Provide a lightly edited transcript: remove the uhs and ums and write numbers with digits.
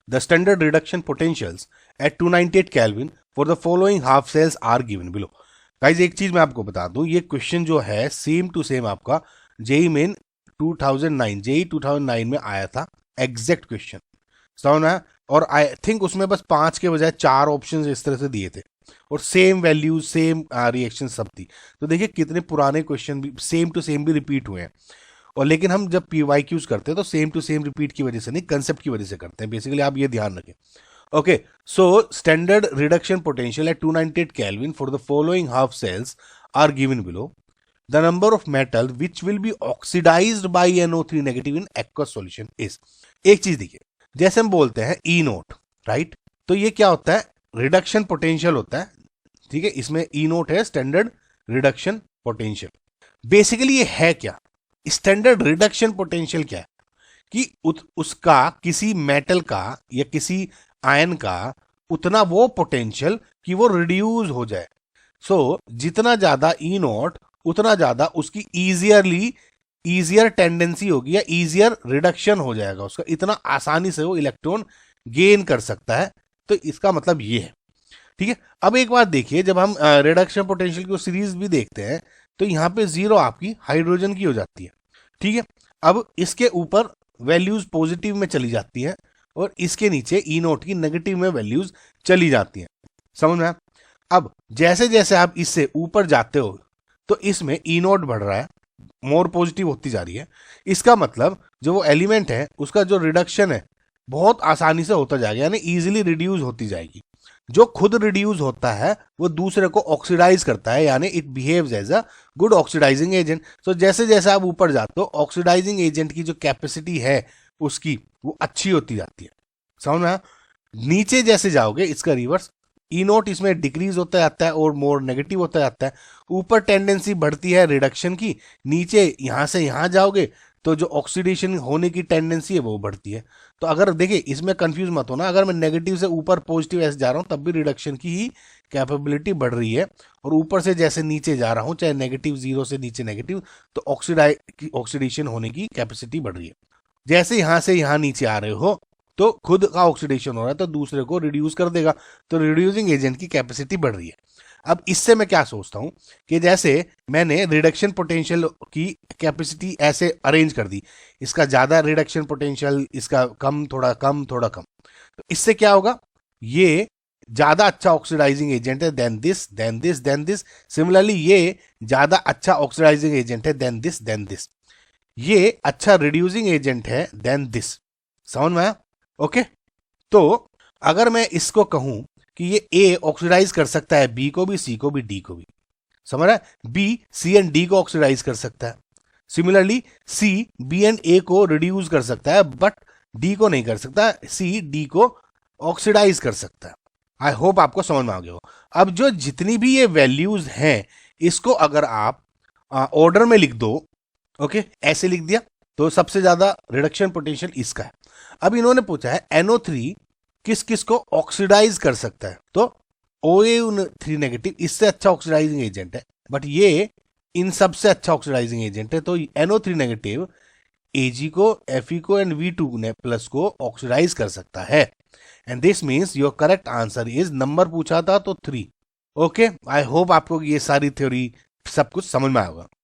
The standard reduction potentials at 298 kelvin for the following half cells are given below. Guys एक चीज मैं आपको बता दूं, ये क्वेश्चन जो है सेम टू सेम आपका जेई मेन 2009 में आया था, एग्जैक्ट क्वेश्चन समझ में। और आई थिंक उसमें बस 5 के बजाय 4 ऑप्शंस इस तरह से दिए थे और सेम वैल्यूज सेम रिएक्शन सब थी। तो देखिए कितने पुराने क्वेश्चन भी सेम टू सेम भी रिपीट हुए हैं। और लेकिन हम जब PYQs करते हैं तो सेम टू सेम रिपीट की वजह से नहीं, कंसेप्ट की वजह से करते हैं। बेसिकली आप ये ध्यान रखें। Okay, so standard reduction potential at 298 kelvin for the following half cells are given below. The number of metal which will be oxidized by NO3 negative in aqueous solution is. एक चीज देखिए, जैसे हम बोलते हैं E नोट, राइट, तो ये क्या होता है, रिडक्शन पोटेंशियल होता है, ठीक है। इसमें E नोट है स्टैंडर्ड रिडक्शन पोटेंशियल। बेसिकली ये है क्या, स्टैंडर्ड रिडक्शन पोटेंशियल क्या है कि उसका किसी मेटल का या किसी आयन का उतना वो पोटेंशियल कि वो रिड्यूस हो जाए। सो जितना ज्यादा E नोट उतना ज्यादा उसकी ईजियर टेंडेंसी होगी या ईजियर रिडक्शन हो जाएगा उसका, इतना आसानी से वो इलेक्ट्रॉन गेन कर सकता है। तो इसका मतलब ये है, ठीक है। अब एक बात देखिए, जब हम रिडक्शन पोटेंशियल की सीरीज भी देखते हैं तो यहाँ पे 0 आपकी हाइड्रोजन की हो जाती है, ठीक है। अब इसके ऊपर वैल्यूज पॉजिटिव में चली जाती है और इसके नीचे E नोट की नेगेटिव में वैल्यूज चली जाती हैं, समझ में। अब जैसे जैसे आप इससे ऊपर जाते हो तो इसमें E नोट बढ़ रहा है, मोर पॉजिटिव होती जा रही है। इसका मतलब जो वो एलिमेंट है उसका जो रिडक्शन है बहुत आसानी से होता जाएगा, यानी इजीली रिड्यूस होती जाएगी। जो खुद रिड्यूस होता है वो दूसरे को ऑक्सीडाइज करता है, यानी it behaves as a good oxidising agent. So जैसे जैसे आप ऊपर जाते हो ऑक्सीडाइजिंग एजेंट की जो कैपेसिटी है उसकी वो अच्छी होती जाती है, समझ में। नीचे जैसे जाओगे इसका रिवर्स, E नोट इसमें डिक्रीज होता जाता है और मोर नेगेटिव होता जाता है। ऊपर टेंडेंसी बढ़ती है रिडक्शन की, नीचे यहां से यहां जाओगे तो जो ऑक्सीडेशन होने की टेंडेंसी है वो बढ़ती है। तो अगर देखिए इसमें कंफ्यूज मत होना, अगर मैं नेगेटिव से ऊपर पॉजिटिव ऐसे जा रहा हूं तब भी रिडक्शन की ही कैपेबिलिटी बढ़ रही है, और ऊपर से जैसे नीचे जा रहा हूं चाहे नेगेटिव 0 से नीचे नेगेटिव, तो ऑक्सीडेशन होने की कैपेसिटी बढ़ रही है। जैसे यहां से यहां नीचे आ रहे हो तो खुद का ऑक्सीडेशन हो रहा है तो दूसरे को रिड्यूस कर देगा, तो रिड्यूसिंग एजेंट की कैपेसिटी बढ़ रही है। अब इससे मैं क्या सोचता हूं कि जैसे मैंने रिडक्शन पोटेंशियल की कैपेसिटी ऐसे अरेंज कर दी, इसका ज्यादा रिडक्शन पोटेंशियल, इसका कम, थोड़ा कम थोड़ा कम, तो इससे क्या होगा, ये ज्यादा अच्छा ऑक्सीडाइजिंग एजेंट है than this than this than this. Similarly ये ज्यादा अच्छा ऑक्सीडाइजिंग एजेंट है देन दिस देन दिस। ये अच्छा रिड्यूसिंग एजेंट है देन दिस, समझ में आया। ओके, तो अगर मैं इसको कहूं कि ये ए ऑक्सीडाइज कर सकता है बी को भी, सी को भी, डी को भी, समझ रहा है, बी सी एंड डी को ऑक्सीडाइज कर सकता है। सिमिलरली सी बी एंड ए को रिड्यूस कर सकता है बट डी को नहीं कर सकता, सी डी को ऑक्सीडाइज कर सकता है। आई होप आपको समझ में आ गया हो। अब जो जितनी भी ये वैल्यूज हैं इसको अगर आप ऑर्डर में लिख दो, ओके, ऐसे लिख दिया तो सबसे ज्यादा रिडक्शन पोटेंशियल इसका है। अब इन्होंने पूछा है NO3 किस किस को ऑक्सीडाइज कर सकता है, तो OA3 नेगेटिव इससे अच्छा ऑक्सीडाइजिंग एजेंट है, बट ये इन सबसे अच्छा ऑक्सीडाइजिंग एजेंट है। तो NO3 नेगेटिव Ag को, Fe को एंड V2 ने प्लस को ऑक्सीडाइज कर सकता है। And this means your correct answer is, number पूछा था तो 3। ओके, आई होप आपको ये सारी थ्योरी सब कुछ समझ में आएगा।